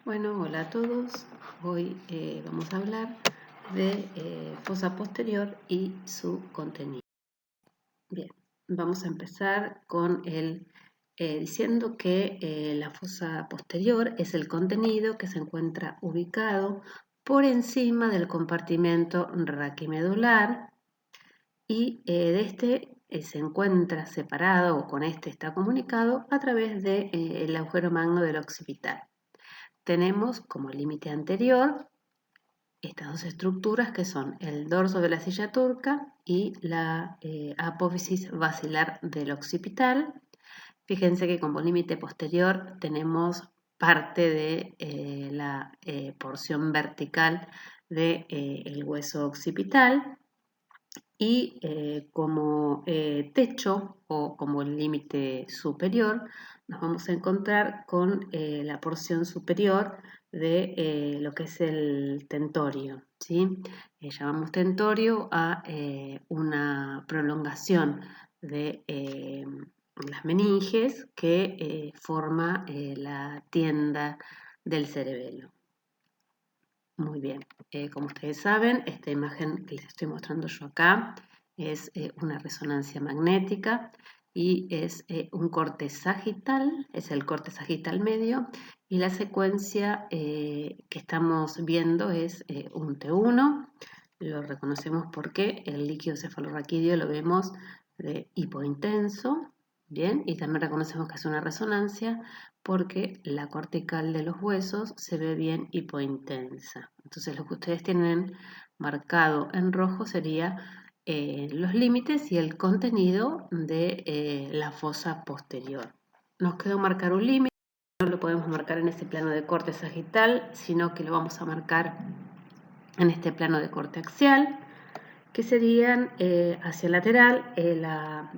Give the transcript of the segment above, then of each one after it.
Bueno, hola a todos. Hoy vamos a hablar de fosa posterior y su contenido. Bien, vamos a empezar con diciendo que la fosa posterior es el contenido que se encuentra ubicado por encima del compartimento raquimedular y de este se encuentra separado o con este está comunicado a través del agujero magno del occipital. Tenemos como límite anterior estas dos estructuras que son el dorso de la silla turca y la apófisis basilar del occipital. Fíjense que como límite posterior tenemos parte de la porción vertical del hueso occipital y como techo o como límite superior nos vamos a encontrar con la porción superior de lo que es el tentorio, ¿sí? Llamamos tentorio a una prolongación de las meninges que forma la tienda del cerebelo. Muy bien, como ustedes saben, esta imagen que les estoy mostrando yo acá es una resonancia magnética y es un corte sagital, es el corte sagital medio y la secuencia que estamos viendo es un T1, lo reconocemos porque el líquido cefalorraquídeo lo vemos de hipointenso, bien, y también reconocemos que es una resonancia porque la cortical de los huesos se ve bien hipointensa. Entonces lo que ustedes tienen marcado en rojo sería los límites y el contenido de la fosa posterior. Nos quedó marcar un límite, no lo podemos marcar en este plano de corte sagital, sino que lo vamos a marcar en este plano de corte axial, que serían hacia el lateral,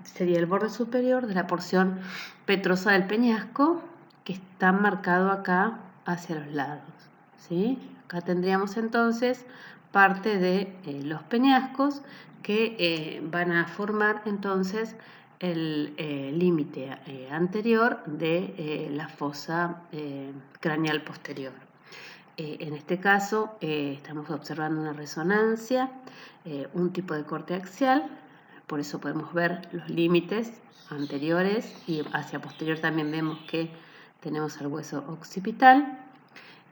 sería el borde superior de la porción petrosa del peñasco, que está marcado acá hacia los lados, ¿sí? Acá tendríamos entonces parte de los peñascos que van a formar entonces el límite anterior de la fosa craneal posterior. En este caso estamos observando una resonancia, un tipo de corte axial, por eso podemos ver los límites anteriores y hacia posterior también vemos que tenemos el hueso occipital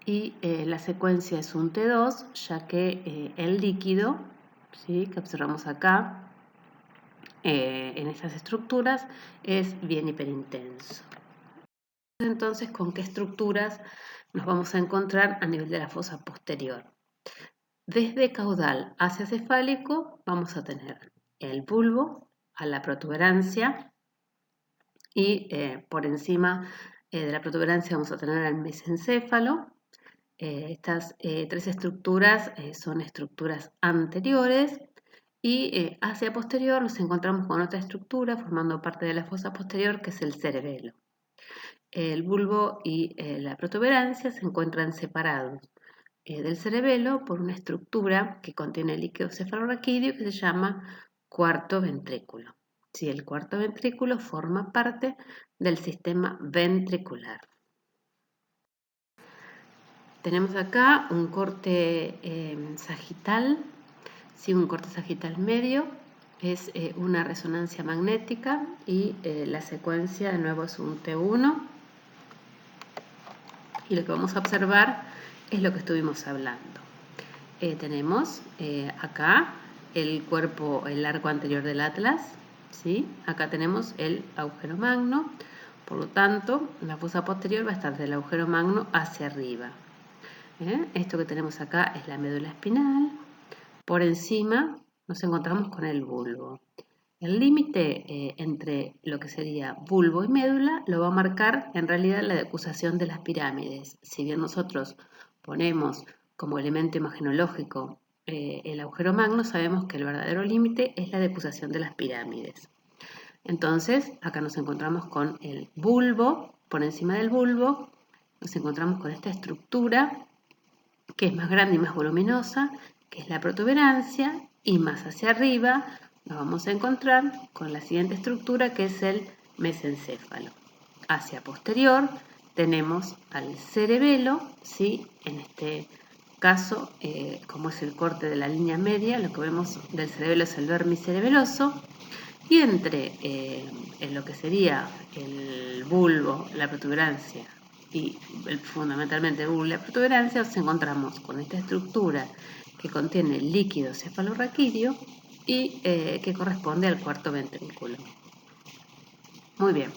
y la secuencia es un T2, ya que el líquido, ¿sí?, que observamos acá en estas estructuras es bien hiperintenso. Entonces, ¿con qué estructuras nos vamos a encontrar a nivel de la fosa posterior? Desde caudal hacia cefálico vamos a tener el bulbo a la protuberancia y por encima de la protuberancia vamos a tener el mesencéfalo. Estas tres estructuras son estructuras anteriores y hacia posterior nos encontramos con otra estructura formando parte de la fosa posterior que es el cerebelo. El bulbo y la protuberancia se encuentran separados del cerebelo por una estructura que contiene el líquido cefalorraquídeo que se llama cuarto ventrículo. Sí, el cuarto ventrículo forma parte del sistema ventricular. Tenemos acá un corte sagital, sí, un corte sagital medio, es una resonancia magnética y la secuencia de nuevo es un T1 y lo que vamos a observar es lo que estuvimos hablando. Tenemos acá el cuerpo, el arco anterior del atlas, ¿sí? Acá tenemos el agujero magno, por lo tanto la fosa posterior va a estar del agujero magno hacia arriba. Esto que tenemos acá es la médula espinal, por encima nos encontramos con el bulbo. El límite entre lo que sería bulbo y médula lo va a marcar en realidad la decusación de las pirámides. Si bien nosotros ponemos como elemento imagenológico el agujero magno, sabemos que el verdadero límite es la decusación de las pirámides. Entonces, acá nos encontramos con el bulbo, por encima del bulbo nos encontramos con esta estructura que es más grande y más voluminosa, que es la protuberancia, y más hacia arriba nos vamos a encontrar con la siguiente estructura que es el mesencéfalo. Hacia posterior tenemos al cerebelo, ¿sí? En este caso, como es el corte de la línea media, lo que vemos del cerebelo es el vermicerebeloso, y entre en lo que sería el bulbo, la protuberancia y fundamentalmente el bulbo y la protuberancia, nos encontramos con esta estructura que contiene el líquido cefalorraquídeo y que corresponde al cuarto ventrículo. Muy bien.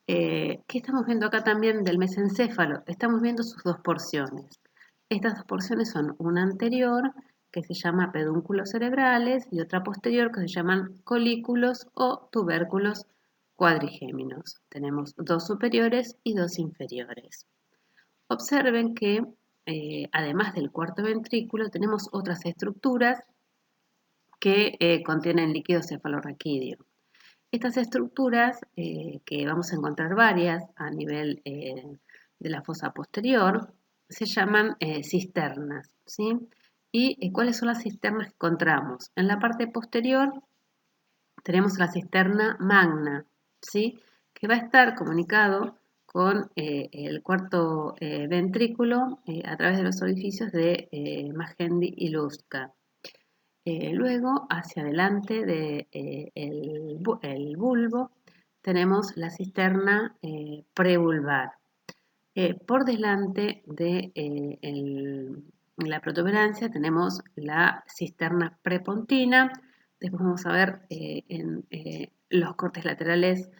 ¿Qué estamos viendo acá también del mesencéfalo? Estamos viendo sus dos porciones. Estas dos porciones son una anterior, que se llama pedúnculos cerebrales, y otra posterior, que se llaman colículos o tubérculos cuadrigéminos. Tenemos dos superiores y dos inferiores. Observen que, además del cuarto ventrículo, tenemos otras estructuras que contienen líquido cefalorraquídeo. Estas estructuras, que vamos a encontrar varias a nivel de la fosa posterior, se llaman cisternas, ¿sí? ¿Y cuáles son las cisternas que encontramos? En la parte posterior tenemos la cisterna magna, ¿sí? Que va a estar comunicado con el cuarto ventrículo a través de los orificios de Magendie y Luska. Luego, hacia adelante del bulbo, tenemos la cisterna prevulvar. Por delante de la protuberancia tenemos la cisterna prepontina. Después vamos a ver en los cortes laterales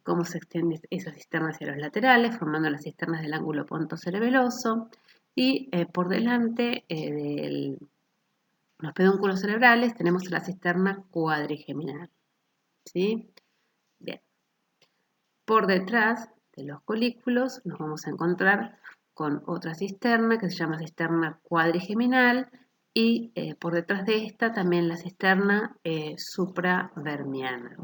cómo se extiende esa cisterna hacia los laterales, formando las cisternas del ángulo pontocerebeloso. Y por delante del los pedúnculos cerebrales tenemos la cisterna cuadrigeminal, ¿sí? Bien. Por detrás de los colículos nos vamos a encontrar con otra cisterna que se llama cisterna cuadrigeminal y por detrás de esta también la cisterna supravermiana.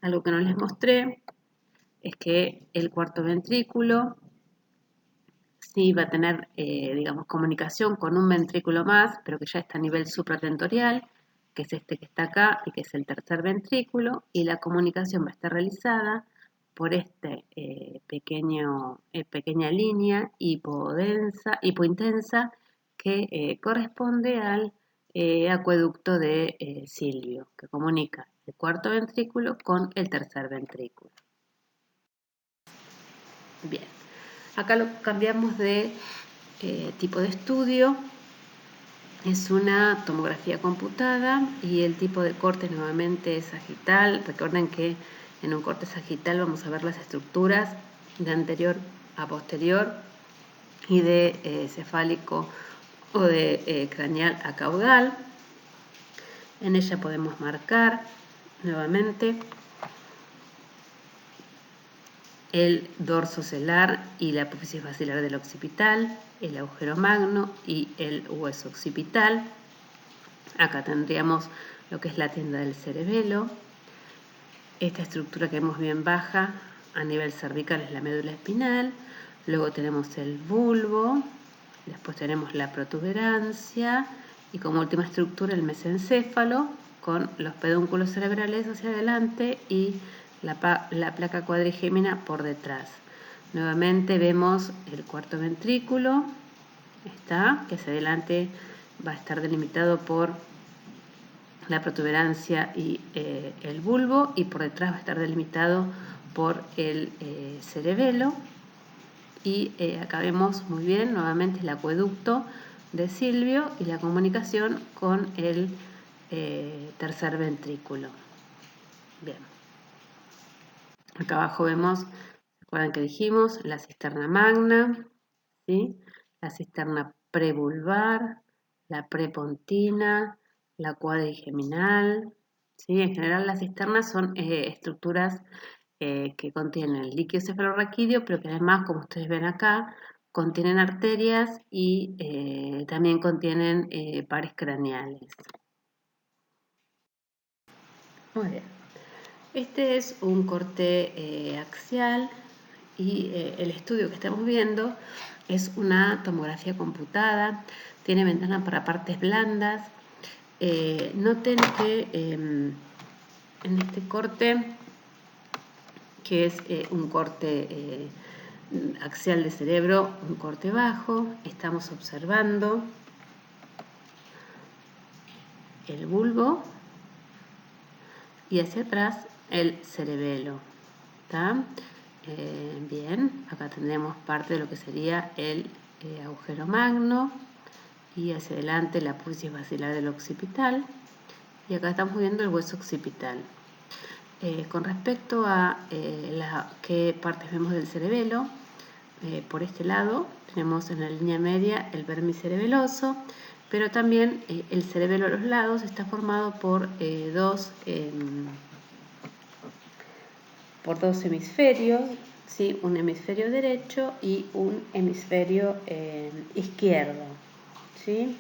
Algo que no les mostré es que el cuarto ventrículo sí va a tener, digamos, comunicación con un ventrículo más, pero que ya está a nivel supratentorial, que es este que está acá y que es el tercer ventrículo, y la comunicación va a estar realizada por esta pequeña línea hipointensa que corresponde al acueducto de Silvio, que comunica el cuarto ventrículo con el tercer ventrículo. Bien. Acá lo cambiamos de tipo de estudio, es una tomografía computada y el tipo de corte nuevamente es sagital. Recuerden que en un corte sagital vamos a ver las estructuras de anterior a posterior y de cefálico o de craneal a caudal. En ella podemos marcar nuevamente el dorso celar y la apófisis basilar del occipital, el agujero magno y el hueso occipital. Acá tendríamos lo que es la tienda del cerebelo. Esta estructura que vemos bien baja a nivel cervical es la médula espinal. Luego tenemos el bulbo, después tenemos la protuberancia y como última estructura el mesencéfalo con los pedúnculos cerebrales hacia adelante y la placa cuadrigémina por detrás. Nuevamente vemos el cuarto ventrículo, que hacia adelante va a estar delimitado por la protuberancia y el bulbo, y por detrás va a estar delimitado por el cerebelo. Y acá vemos muy bien nuevamente el acueducto de Silvio y la comunicación con el tercer ventrículo. Bien. Acá abajo vemos, recuerden que dijimos, la cisterna magna, ¿sí? La cisterna prevulvar, la prepontina, la cuadrigeminal, ¿sí? En general las cisternas son estructuras que contienen líquido cefalorraquídeo, pero que además, como ustedes ven acá, contienen arterias y también contienen pares craneales. Muy bien. Este es un corte axial y el estudio que estamos viendo es una tomografía computada, tiene ventana para partes blandas. Noten que en este corte que es un corte axial de cerebro, un corte bajo. Estamos observando el bulbo y hacia atrás el cerebelo. ¿Está? Bien, acá tendremos parte de lo que sería el agujero magno y hacia adelante la apófisis basilar del occipital, y acá estamos viendo el hueso occipital. Con respecto a qué partes vemos del cerebelo, por este lado tenemos en la línea media el vermicerebeloso, pero también el cerebelo a los lados está formado por dos hemisferios, ¿sí? Un hemisferio derecho y un hemisferio izquierdo, ¿sí?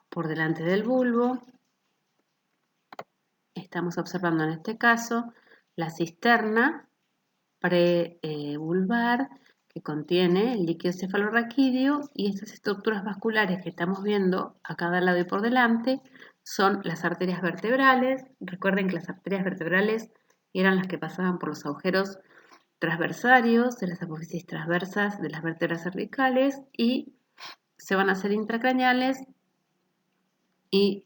Por delante del bulbo estamos observando en este caso la cisterna prebulbar que contiene el líquido cefalorraquídeo, y estas estructuras vasculares que estamos viendo a cada lado y por delante son las arterias vertebrales. Recuerden que las arterias vertebrales eran las que pasaban por los agujeros transversarios de las apófisis transversas de las vértebras cervicales y se van a hacer intracraneales, y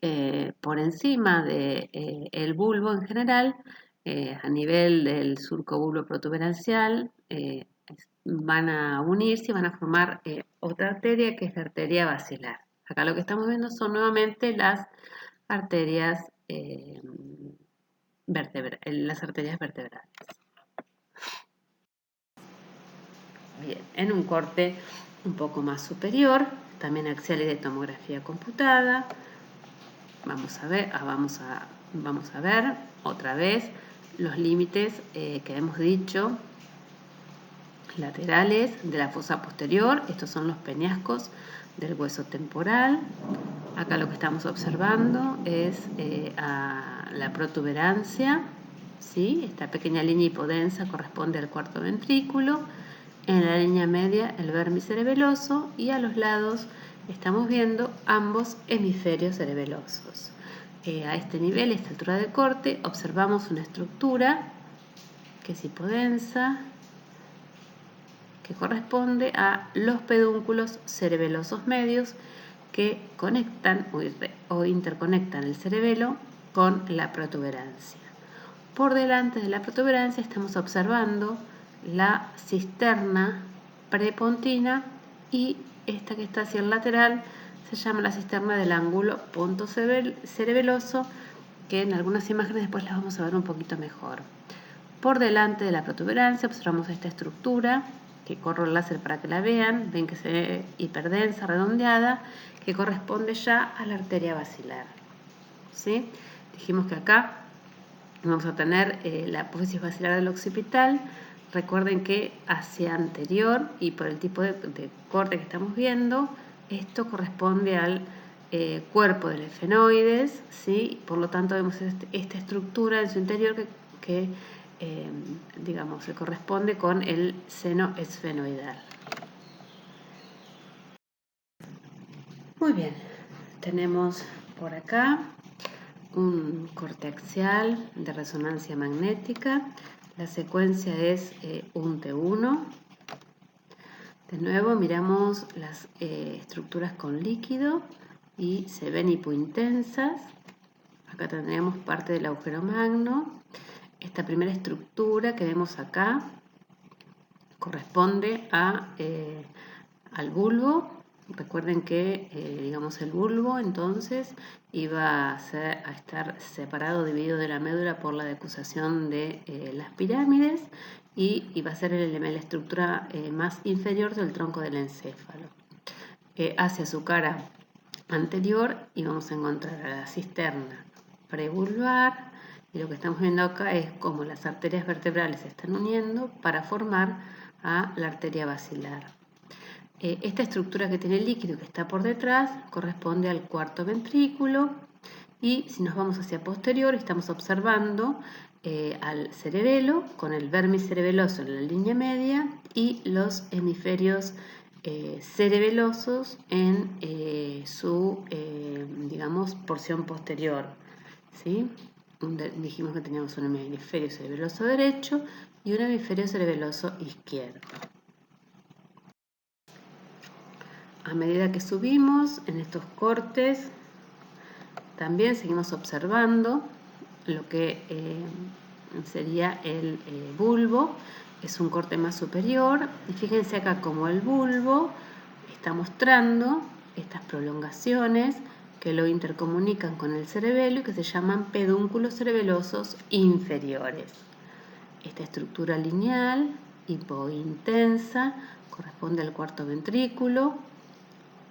por encima del bulbo en general, a nivel del surco bulbo protuberancial, van a unirse y van a formar otra arteria, que es la arteria basilar. Acá lo que estamos viendo son nuevamente las arterias vertebrales. Bien, en un corte un poco más superior, también axiales de tomografía computada, vamos a ver otra vez los límites que hemos dicho laterales de la fosa posterior. Estos son los peñascos del hueso temporal. Acá lo que estamos observando es la protuberancia, ¿sí? Esta pequeña línea hipodensa corresponde al cuarto ventrículo. En la línea media el vermicerebeloso, y a los lados estamos viendo ambos hemisferios cerebelosos. A este nivel, a esta altura de corte, observamos una estructura que es hipodensa, que corresponde a los pedúnculos cerebelosos medios que conectan o interconectan el cerebelo con la protuberancia. Por delante de la protuberancia estamos observando la cisterna prepontina, y esta que está hacia el lateral se llama la cisterna del ángulo pontocerebeloso, que en algunas imágenes después las vamos a ver un poquito mejor. Por delante de la protuberancia observamos esta estructura, que corro el láser para que la vean. Ven que se ve hiperdensa, redondeada, que corresponde ya a la arteria basilar, ¿sí? Dijimos que acá vamos a tener la apófisis basilar del occipital. Recuerden que hacia anterior, y por el tipo de corte que estamos viendo, esto corresponde al cuerpo del esfenoides, ¿sí? Por lo tanto vemos esta estructura en su interior que digamos, se corresponde con el seno esfenoidal. Muy bien, tenemos por acá un corte axial de resonancia magnética. La secuencia es un T1. De nuevo miramos las estructuras con líquido y se ven hipointensas. Acá tendríamos parte del agujero magno. Esta primera estructura que vemos acá corresponde al bulbo. Recuerden que digamos el bulbo entonces iba a estar separado, dividido de la médula por la decusación de las pirámides, y iba a ser la estructura más inferior del tronco del encéfalo. Hacia su cara anterior íbamos a encontrar a la cisterna prebulbar, y lo que estamos viendo acá es cómo las arterias vertebrales se están uniendo para formar a la arteria basilar. Esta estructura que tiene el líquido que está por detrás corresponde al cuarto ventrículo, y si nos vamos hacia posterior estamos observando al cerebelo con el vermicerebeloso en la línea media y los hemisferios cerebelosos en su digamos porción posterior, ¿sí? dijimos que teníamos un hemisferio cerebeloso derecho y un hemisferio cerebeloso izquierdo. A medida que subimos en estos cortes, también seguimos observando lo que sería el bulbo. Es un corte más superior y fíjense acá como el bulbo está mostrando estas prolongaciones que lo intercomunican con el cerebelo y que se llaman pedúnculos cerebelosos inferiores. Esta estructura lineal hipointensa corresponde al cuarto ventrículo.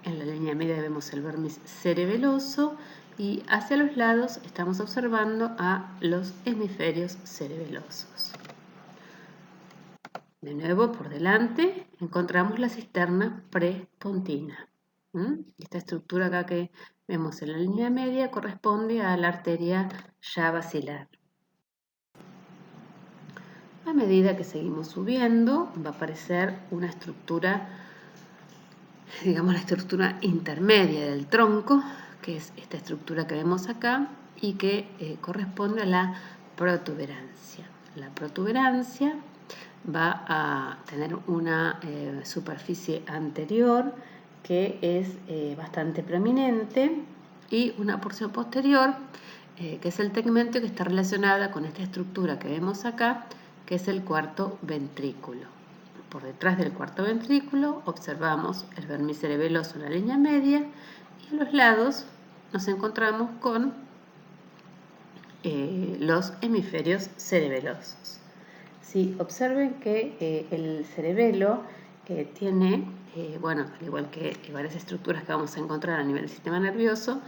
En la línea media vemos el vérmiz cerebeloso y hacia los lados estamos observando a los hemisferios cerebelosos. De nuevo, por delante encontramos la cisterna prepontina. Esta estructura acá que vemos en la línea media corresponde a la arteria ya basilar. A medida que seguimos subiendo, va a aparecer una estructura, digamos la estructura intermedia del tronco, que es esta estructura que vemos acá y que corresponde a la protuberancia. La protuberancia va a tener una superficie anterior que es bastante prominente y una porción posterior que es el tegmento que está relacionada con esta estructura que vemos acá, que es el cuarto ventrículo. Por detrás del cuarto ventrículo observamos el vérmiz cerebeloso en la línea media y a los lados nos encontramos con los hemisferios cerebelosos. Sí, observen que el cerebelo tiene, bueno, al igual que varias estructuras que vamos a encontrar a nivel del sistema nervioso,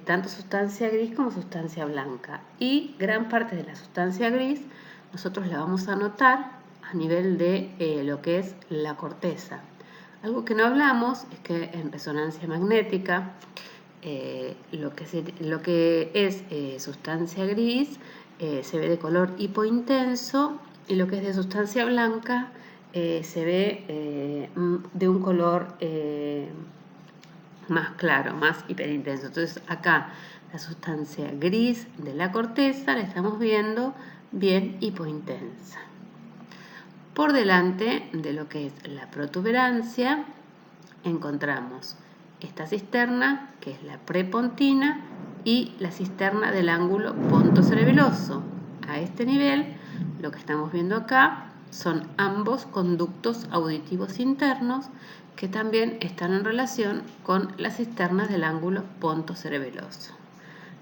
tanto sustancia gris como sustancia blanca. Y gran parte de la sustancia gris nosotros la vamos a notar a nivel de lo que es la corteza. Algo que no hablamos es que en resonancia magnética lo que es sustancia gris se ve de color hipointenso y lo que es de sustancia blanca se ve de un color más claro, más hiperintenso. Entonces acá la sustancia gris de la corteza la estamos viendo bien hipointensa. Por delante de lo que es la protuberancia encontramos esta cisterna, que es la prepontina, y la cisterna del ángulo pontocerebeloso. A este nivel, lo que estamos viendo acá son ambos conductos auditivos internos que también están en relación con las cisternas del ángulo pontocerebeloso.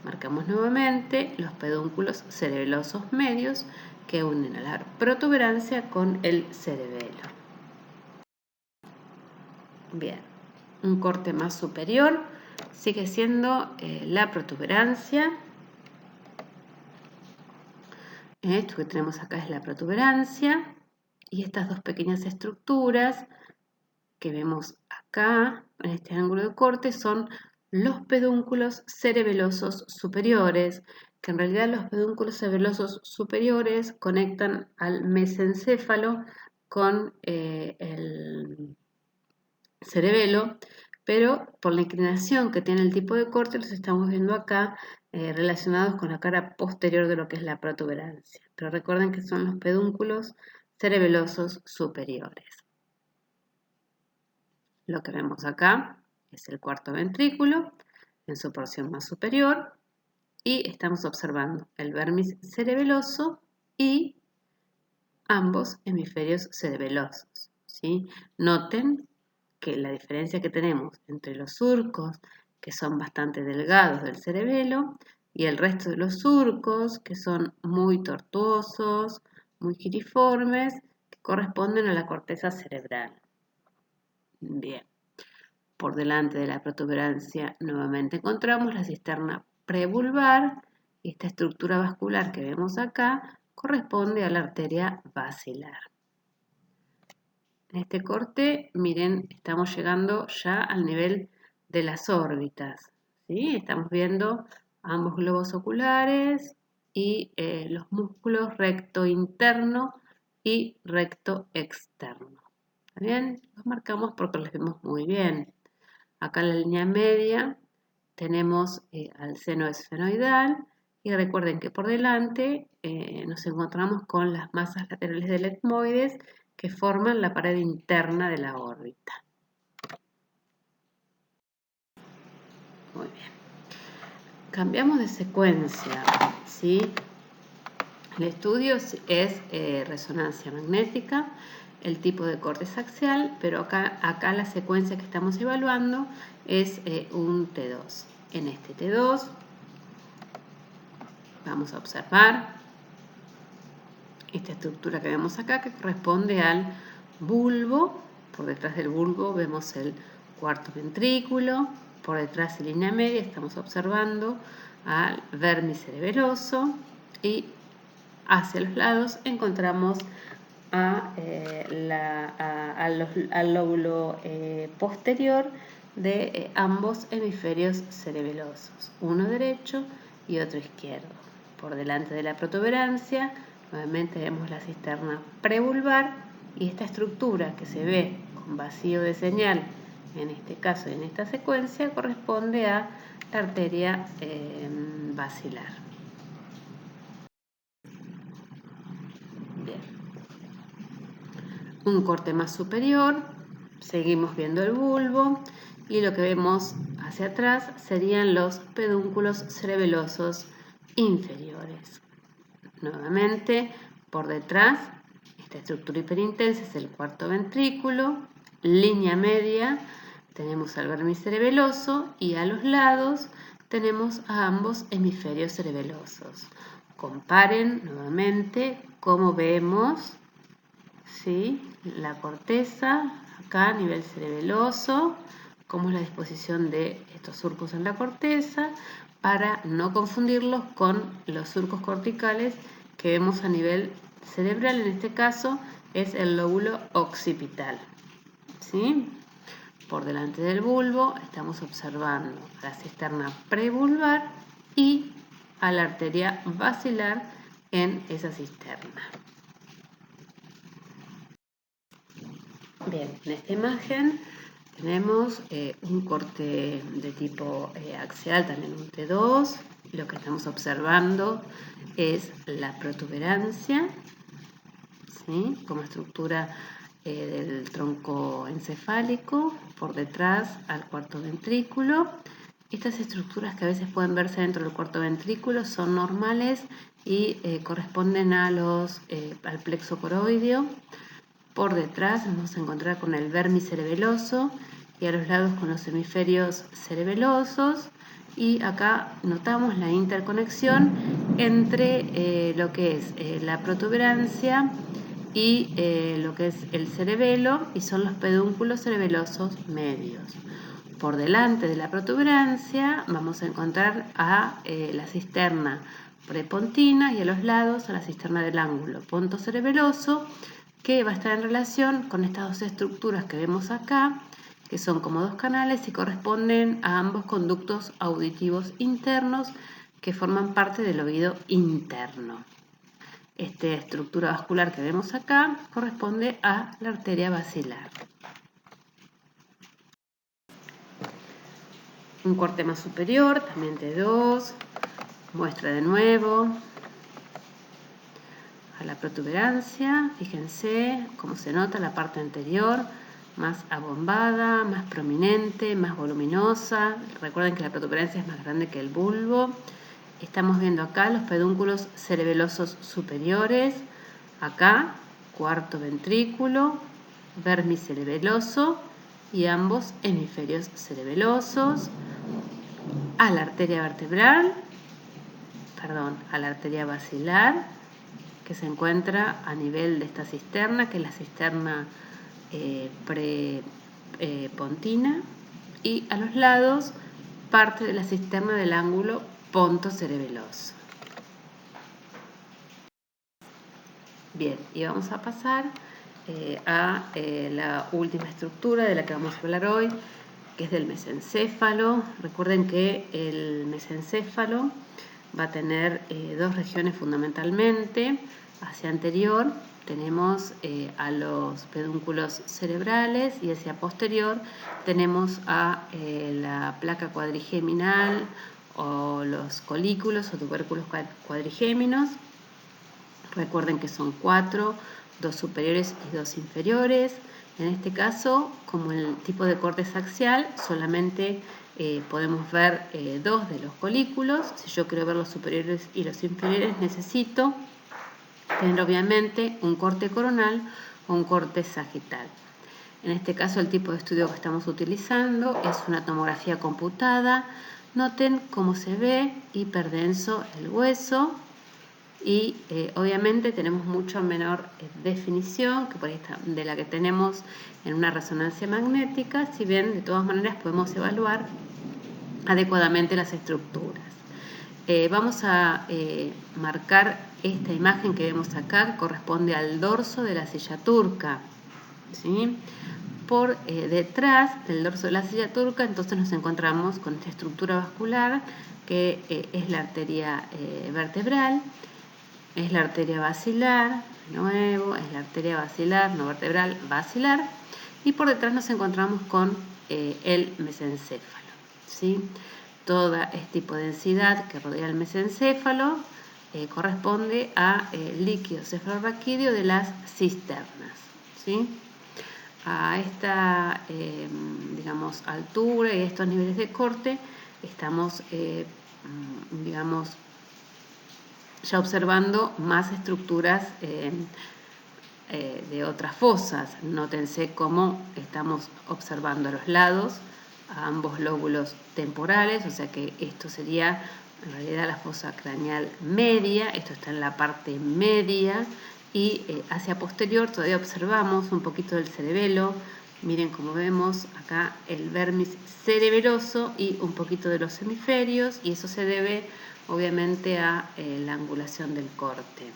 Marcamos nuevamente los pedúnculos cerebelosos medios que unen a la protuberancia con el cerebelo. Bien, un corte más superior sigue siendo la protuberancia. Esto que tenemos acá es la protuberancia y estas dos pequeñas estructuras que vemos acá en este ángulo de corte son los pedúnculos cerebelosos superiores, que en realidad los pedúnculos cerebelosos superiores conectan al mesencéfalo con el cerebelo, pero por la inclinación que tiene el tipo de corte los estamos viendo acá relacionados con la cara posterior de lo que es la protuberancia. Pero recuerden que son los pedúnculos cerebelosos superiores. Lo que vemos acá es el cuarto ventrículo en su porción más superior y estamos observando el vérmiz cerebeloso y ambos hemisferios cerebelosos, ¿sí? Noten que la diferencia que tenemos entre los surcos, que son bastante delgados del cerebelo, y el resto de los surcos, que son muy tortuosos, muy giriformes, que corresponden a la corteza cerebral. Bien, por delante de la protuberancia nuevamente encontramos la cisterna prevulvar, y esta estructura vascular que vemos acá corresponde a la arteria basilar. En este corte, miren, estamos llegando ya al nivel de las órbitas, ¿sí? Estamos viendo ambos globos oculares y los músculos recto interno y recto externo. ¿Está bien? Los marcamos porque los vemos muy bien. Acá en la línea media tenemos al seno esfenoidal Y recuerden que por delante nos encontramos con las masas laterales del etmoides que forman la pared interna de la órbita. Muy bien. Cambiamos de secuencia, ¿sí? El estudio es resonancia magnética, el tipo de cortes axial, pero acá la secuencia que estamos evaluando es un T2. En este T2 vamos a observar esta estructura que vemos acá, que corresponde al bulbo. Por detrás del bulbo vemos el cuarto ventrículo. Por detrás, en línea media, estamos observando al vermicerebeloso, y hacia los lados encontramos al lóbulo posterior de ambos hemisferios cerebelosos, uno derecho y otro izquierdo. Por delante de la protuberancia nuevamente vemos la cisterna prevulvar, y esta estructura que se ve con vacío de señal en este caso y en esta secuencia corresponde a la arteria basilar. Bien. Un corte más superior, seguimos viendo el bulbo, y lo que vemos hacia atrás serían los pedúnculos cerebelosos inferiores. Nuevamente, por detrás, esta estructura hiperintensa es el cuarto ventrículo, línea media, tenemos al vermicerebeloso, y a los lados tenemos a ambos hemisferios cerebelosos. Comparen nuevamente cómo vemos, ¿sí?, la corteza acá a nivel cerebeloso, cómo es la disposición de estos surcos en la corteza, para no confundirlos con los surcos corticales que vemos a nivel cerebral. En este caso es el lóbulo occipital, ¿sí? Por delante del bulbo estamos observando la cisterna prevulvar y a la arteria basilar en esa cisterna. Bien, en esta imagen tenemos un corte de tipo axial, también un T2. Lo que estamos observando es la protuberancia, ¿sí?, como estructura del tronco encefálico, por detrás al cuarto ventrículo. Estas estructuras que a veces pueden verse dentro del cuarto ventrículo son normales y corresponden al plexo coroideo. Por detrás vamos a encontrar con el vermicerebeloso, y a los lados con los hemisferios cerebelosos, y acá notamos la interconexión entre lo que es la protuberancia y lo que es el cerebelo, y son los pedúnculos cerebelosos medios. Por delante de la protuberancia vamos a encontrar a la cisterna prepontina, y a los lados a la cisterna del ángulo pontocerebeloso, que va a estar en relación con estas dos estructuras que vemos acá, que son como dos canales y corresponden a ambos conductos auditivos internos que forman parte del oído interno. Esta estructura vascular que vemos acá corresponde a la arteria basilar. Un corte más superior, también T2, muestra de nuevo a la protuberancia. Fíjense cómo se nota la parte anterior, más abombada, más prominente, más voluminosa. Recuerden que la protuberancia es más grande que el bulbo. Estamos viendo acá los pedúnculos cerebelosos superiores, acá cuarto ventrículo, vermicerebeloso y ambos hemisferios cerebelosos, a la arteria vertebral, a la arteria basilar, que se encuentra a nivel de esta cisterna, que es la cisterna prepontina, y a los lados parte de la cisterna del ángulo pontocerebeloso. Bien, y vamos a pasar a la última estructura de la que vamos a hablar hoy, que es del mesencéfalo. Recuerden que el mesencéfalo va a tener dos regiones fundamentalmente. Hacia anterior tenemos a los pedúnculos cerebrales, y hacia posterior tenemos a la placa cuadrigeminal o los colículos o tubérculos cuadrigéminos. Recuerden que son 4, 2 superiores y 2 inferiores. En este caso, como el tipo de corte es axial, solamente podemos ver 2 de los colículos. Si yo quiero ver los superiores y los inferiores, necesito tener obviamente un corte coronal o un corte sagital. En este caso, el tipo de estudio que estamos utilizando es una tomografía computada. Noten cómo se ve hiperdenso el hueso y obviamente tenemos mucho menor definición que por esta, de la que tenemos en una resonancia magnética, si bien de todas maneras podemos evaluar adecuadamente las estructuras. Vamos a marcar esta imagen que vemos acá, que corresponde al dorso de la silla turca, ¿sí? Por detrás del dorso de la silla turca, entonces nos encontramos con esta estructura vascular que es la arteria vertebral, es la arteria basilar, de nuevo, es la arteria basilar, no vertebral, basilar, y por detrás nos encontramos con el mesencéfalo, ¿sí? Toda esta hipodensidad que rodea el mesencéfalo corresponde a líquido cefalorraquídeo de las cisternas, ¿sí? A esta digamos, altura y estos niveles de corte estamos digamos, ya observando más estructuras de otras fosas. Nótense cómo estamos observando a los lados, a ambos lóbulos temporales, o sea que esto sería en realidad la fosa craneal media, esto está en la parte media, y hacia posterior todavía observamos un poquito del cerebelo. Miren cómo vemos acá el vermis cerebeloso y un poquito de los hemisferios, y eso se debe obviamente a la angulación del corte.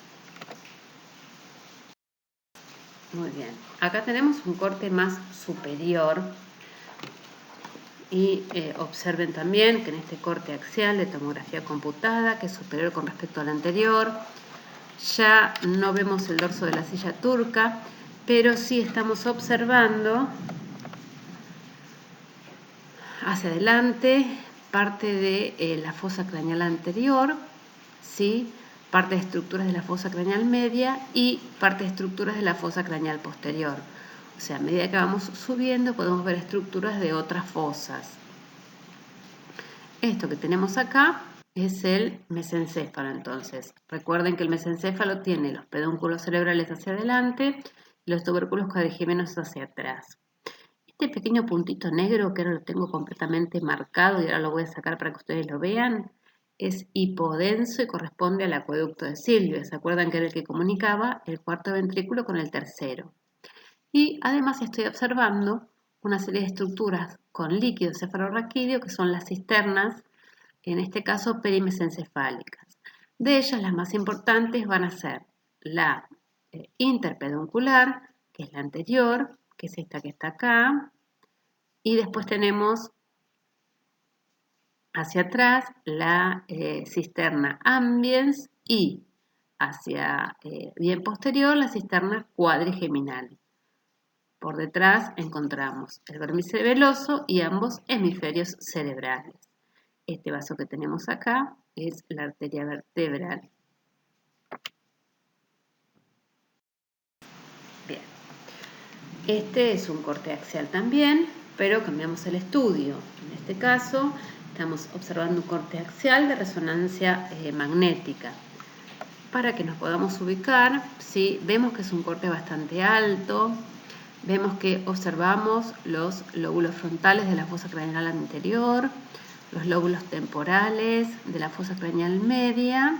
Muy bien, acá tenemos un corte más superior y observen también que en este corte axial de tomografía computada, que es superior con respecto al anterior, ya no vemos el dorso de la silla turca, pero sí estamos observando hacia adelante parte de la fosa craneal anterior, ¿sí? Parte de estructuras de la fosa craneal media y parte de estructuras de la fosa craneal posterior. O sea, a medida que vamos subiendo podemos ver estructuras de otras fosas. Esto que tenemos acá es el mesencéfalo, entonces. Recuerden que el mesencéfalo tiene los pedúnculos cerebrales hacia adelante y los tubérculos cuadrigéminos hacia atrás. Este pequeño puntito negro, que ahora lo tengo completamente marcado y ahora lo voy a sacar para que ustedes lo vean, es hipodenso y corresponde al acueducto de Silvio. ¿Se acuerdan que era el que comunicaba el cuarto ventrículo con el tercero? Y además estoy observando una serie de estructuras con líquido cefalorraquídeo que son las cisternas, en este caso perimesencefálicas. De ellas las más importantes van a ser la interpeduncular, que es la anterior, que es esta que está acá, y después tenemos hacia atrás la cisterna ambiens y hacia bien posterior la cisterna cuadrigeminal. Por detrás encontramos el vermis cerebeloso y ambos hemisferios cerebrales. Este vaso que tenemos acá es la arteria vertebral. Bien. Este es un corte axial también, pero cambiamos el estudio. En este caso estamos observando un corte axial de resonancia magnética. Para que nos podamos ubicar, ¿sí? Vemos que es un corte bastante alto. Vemos que observamos los lóbulos frontales de la fosa craneal anterior, los lóbulos temporales de la fosa craneal media,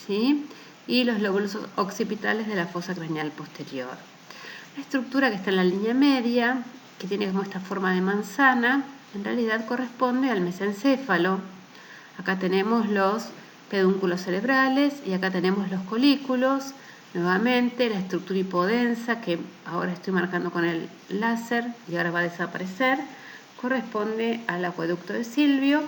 ¿sí? Y los lóbulos occipitales de la fosa craneal posterior. La estructura que está en la línea media, que tiene como esta forma de manzana, en realidad corresponde al mesencéfalo. Acá tenemos los pedúnculos cerebrales y acá tenemos los colículos. Nuevamente la estructura hipodensa, que ahora estoy marcando con el láser y ahora va a desaparecer, corresponde al acueducto de Silvio.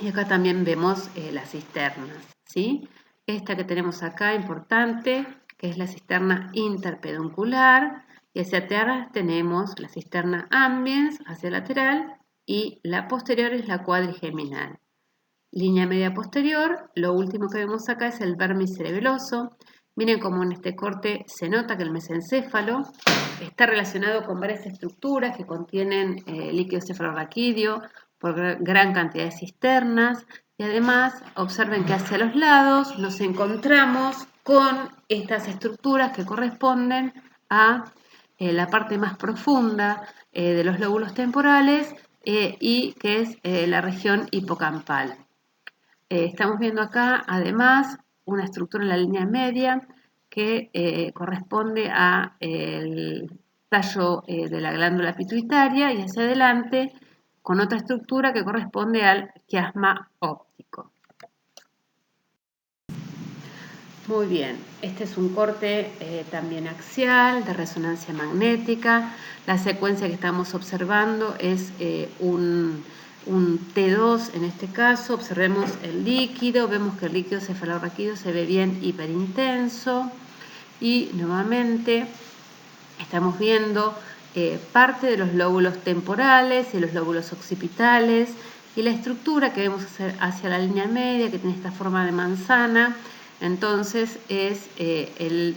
Y acá también vemos las cisternas, ¿sí? Esta que tenemos acá, importante, que es la cisterna interpeduncular, y hacia atrás tenemos la cisterna ambiens hacia lateral y la posterior es la cuadrigeminal. línea media posterior. Lo último que vemos acá es el vermis cerebeloso. Miren cómo en este corte se nota que el mesencéfalo está relacionado con varias estructuras que contienen líquido cefalorraquídeo por gran cantidad de cisternas, y además observen que hacia los lados nos encontramos con estas estructuras que corresponden a la parte más profunda de los lóbulos temporales y que es la región hipocampal. Estamos viendo acá además una estructura en la línea media que corresponde al tallo de la glándula pituitaria, y hacia adelante con otra estructura que corresponde al quiasma óptico. Muy bien, este es un corte también axial de resonancia magnética. La secuencia que estamos observando es un T2 en este caso. Observemos el líquido, vemos que el líquido cefalorraquídeo se ve bien hiperintenso, y nuevamente estamos viendo parte de los lóbulos temporales y los lóbulos occipitales, y la estructura que vemos hacia la línea media, que tiene esta forma de manzana, entonces es el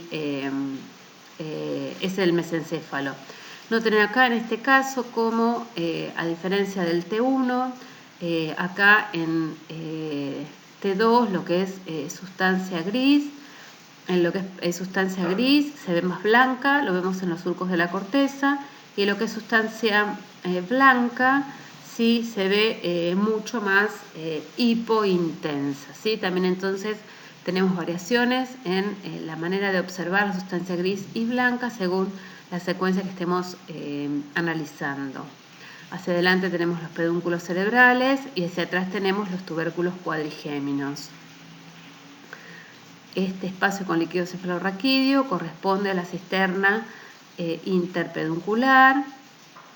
mesencéfalo. Noten acá en este caso como, a diferencia del T1, acá en T2 lo que es sustancia gris, en lo que es sustancia gris se ve más blanca, lo vemos en los surcos de la corteza, y en lo que es sustancia blanca sí se ve mucho más hipointensa, ¿sí? También entonces tenemos variaciones en la manera de observar la sustancia gris y blanca según la secuencia que estemos analizando. Hacia adelante tenemos los pedúnculos cerebrales y hacia atrás tenemos los tubérculos cuadrigéminos. Este espacio con líquido cefalorraquídeo corresponde a la cisterna interpeduncular.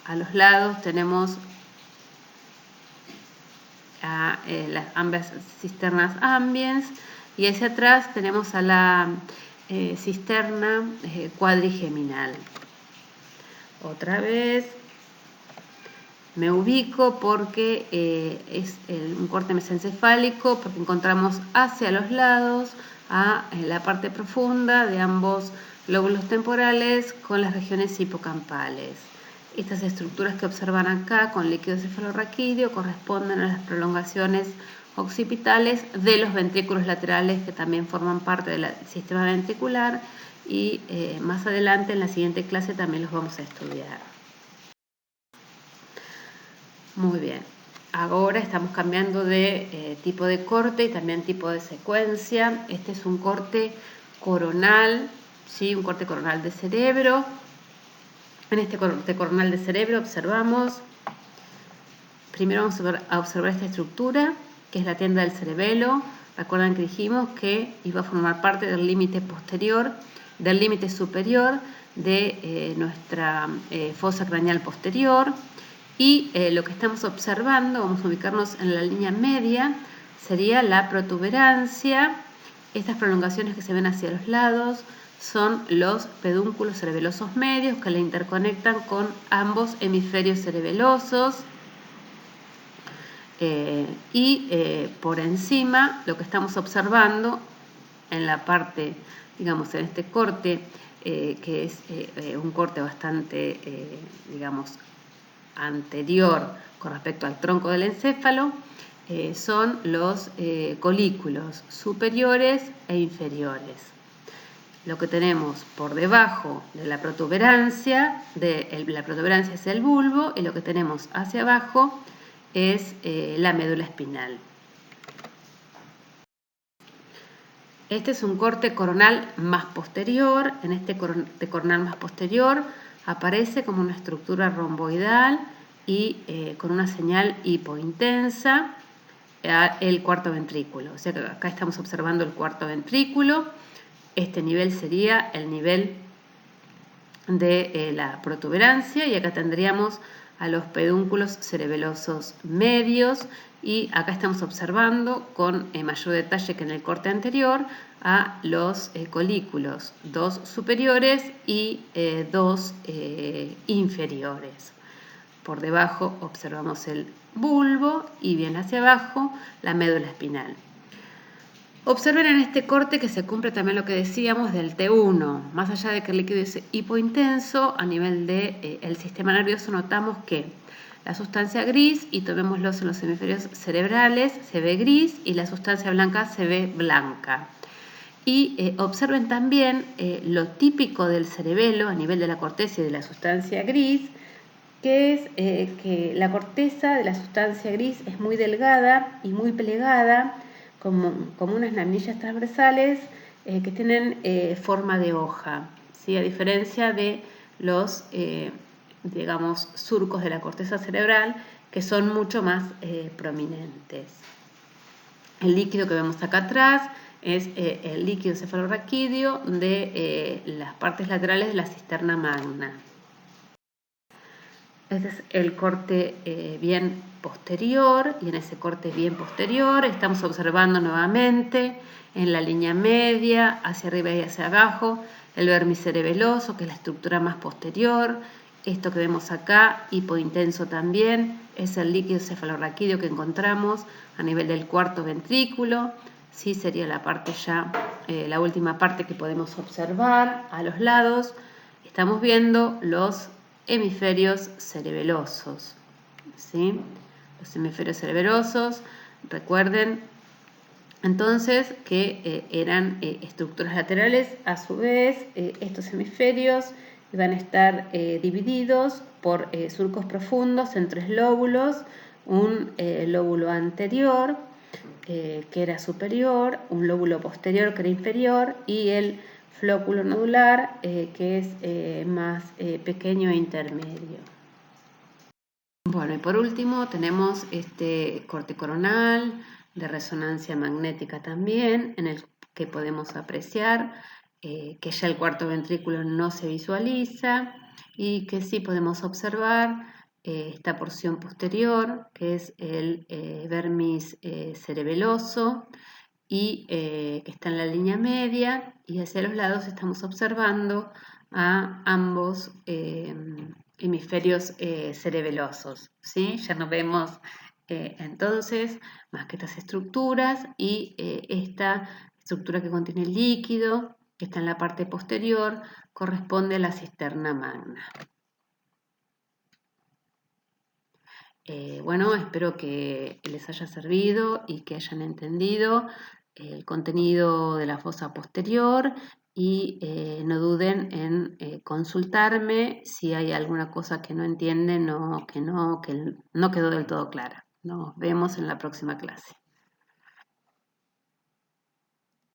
A los lados tenemos ambas cisternas ambiens, y hacia atrás tenemos a la cisterna cuadrigeminal. Otra vez me ubico porque es un corte mesencefálico, porque encontramos hacia los lados a la parte profunda de ambos lóbulos temporales con las regiones hipocampales. Estas estructuras que observan acá con líquido cefalorraquídeo corresponden a las prolongaciones occipitales de los ventrículos laterales, que también forman parte del sistema ventricular, y más adelante en la siguiente clase también los vamos a estudiar. Muy bien, ahora estamos cambiando de tipo de corte y también tipo de secuencia. Este es un corte coronal, ¿sí? Un corte coronal de cerebro. En este corte coronal de cerebro observamos, primero vamos a observar esta estructura, que es la tienda del cerebelo. Recuerdan que dijimos que iba a formar parte del límite posterior, del límite superior de nuestra fosa craneal posterior. Y lo que estamos observando, vamos a ubicarnos en la línea media, sería la protuberancia. Estas prolongaciones que se ven hacia los lados son los pedúnculos cerebelosos medios que la interconectan con ambos hemisferios cerebelosos. Por encima, lo que estamos observando en la parte, digamos, en este corte, que es un corte bastante, digamos, anterior con respecto al tronco del encéfalo, son los colículos superiores e inferiores. Lo que tenemos por debajo de la protuberancia, la protuberancia es el bulbo, y lo que tenemos hacia abajo es la médula espinal. Este es un corte coronal más posterior. En este corte coronal más posterior aparece como una estructura romboidal y con una señal hipointensa el cuarto ventrículo. O sea que acá estamos observando el cuarto ventrículo. Este nivel sería el nivel de la protuberancia, y acá tendríamos a los pedúnculos cerebelosos medios, y acá estamos observando con mayor detalle que en el corte anterior a los colículos, dos superiores y dos inferiores. Por debajo observamos el bulbo y bien hacia abajo la médula espinal. Observen en este corte que se cumple también lo que decíamos del T1. Más allá de que el líquido es hipointenso, a nivel del sistema nervioso notamos que la sustancia gris, y tomémoslo en los hemisferios cerebrales, se ve gris y la sustancia blanca se ve blanca. Y observen también lo típico del cerebelo a nivel de la corteza y de la sustancia gris, que es que la corteza de la sustancia gris es muy delgada y muy plegada, como unas laminillas transversales que tienen forma de hoja, ¿sí? A diferencia de los, digamos, surcos de la corteza cerebral, que son mucho más prominentes. El líquido que vemos acá atrás es el líquido cefalorraquídeo de las partes laterales de la cisterna magna. Este es el corte bien posterior, y en ese corte bien posterior estamos observando nuevamente en la línea media, hacia arriba y hacia abajo, el vermicerebeloso, que es la estructura más posterior. Esto que vemos acá, hipointenso también, es el líquido cefalorraquídeo que encontramos a nivel del cuarto ventrículo. Sí, sería la parte ya, la última parte que podemos observar a los lados. Estamos viendo los hemisferios cerebelosos, ¿sí? Los hemisferios cerebelosos, recuerden entonces que eran estructuras laterales. A su vez, estos hemisferios van a estar divididos por surcos profundos en 3 lóbulos, un lóbulo anterior que era superior, un lóbulo posterior que era inferior y el flóculo nodular que es más pequeño e intermedio. Bueno, y por último tenemos este corte coronal de resonancia magnética también, en el que podemos apreciar que ya el cuarto ventrículo no se visualiza y que sí podemos observar esta porción posterior, que es el vermis cerebeloso, y que está en la línea media, y hacia los lados estamos observando a ambos hemisferios cerebelosos, ¿sí? Ya no vemos entonces más que estas estructuras y esta estructura que contiene el líquido, que está en la parte posterior, corresponde a la cisterna magna. Bueno, espero que les haya servido y que hayan entendido el contenido de la fosa posterior, y no duden en consultarme si hay alguna cosa que no entienden o que no quedó del todo clara. Nos vemos en la próxima clase.